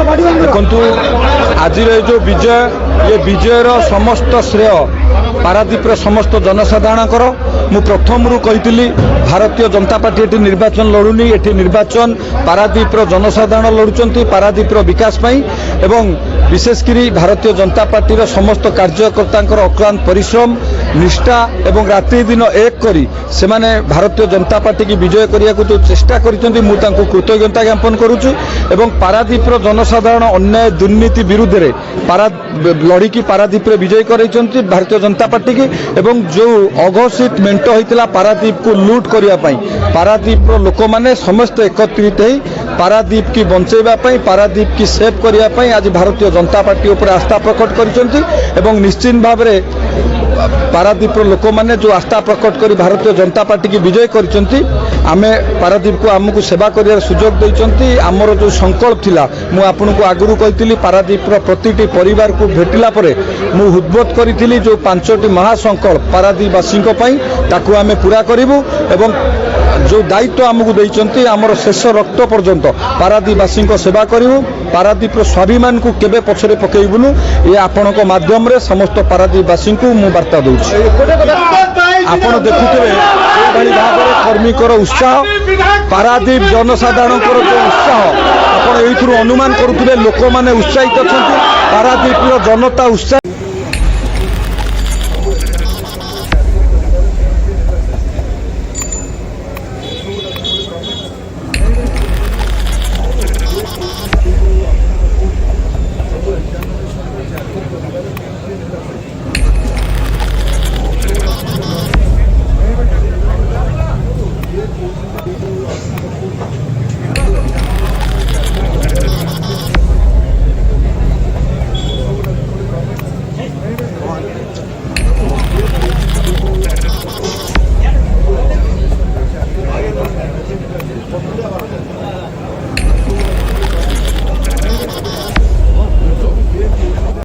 देखु आज जो विजय ये विजयर समस्त श्रेय पारादीप समस्त जनसाधारण मु प्रथम कही भारतीय जनता पार्टी ये निर्वाचन लड़ुनी ये निर्वाचन पारादीप जनसाधारण लड़ुंट पारादीप विकास एवं विशेषकर भारतीय जनता पार्टी समस्त कार्यकर्ता अक्लांत परिश्रम निष्ठा एवं रात्रि दिन एक करी से माने भारतीय जनता पार्टी की विजय करने को जो चेष्टा करिसेंती मु तांको कृतज्ञता ज्ञापन करुछु एवं पारादीप जनसाधारण अन्याय दुर्नीति विरुद्ध रे लड़िकी पारादीप विजय करैछंती भारतीय जनता पार्टी की एवं जो अघोषित मेंट होइतिला पारादीप को लूट करिया पई पारादीप लोक माने समस्त एकत्रित होई पारादीप की बंचेबा पई पारादीप की सेव करिया पई आज भारतीय जनता पार्टी ऊपर आस्था प्रकट करिसेंती एवं निश्चित भाव में पारादीप लोक मैंने जो आस्था प्रकट कर भारतीय जनता पार्टी की विजय करते आमे पारादीप को आमको सेवा कर सुजोग देते आमर जो संकल्प थिला मु आपन को आगुरी कही पारादीप प्रतिटी परिवार को भेटिला परे मु उद्बोध करी जो 5टी महासंकल्प पारादीपवासी ताकू आमे पूरा करूँ एवं जो दायित्व आमको देते आमर शेष रक्त पर्यंत पारादीपवासी सेवा करूँ पारादीप स्वाभिमान को केबे पछरे पकेइबुनु ये आपण माध्यम रे समस्त पारादीपवासी को मु वार्ता दूची आपण देखुथे भाव में कर्मीकर उत्साह पारादीप जनसाधारण जो उत्साह आप अनुमान करुवे लोक मैंने उत्साहित अच्छा पारादीप जनता उत्साह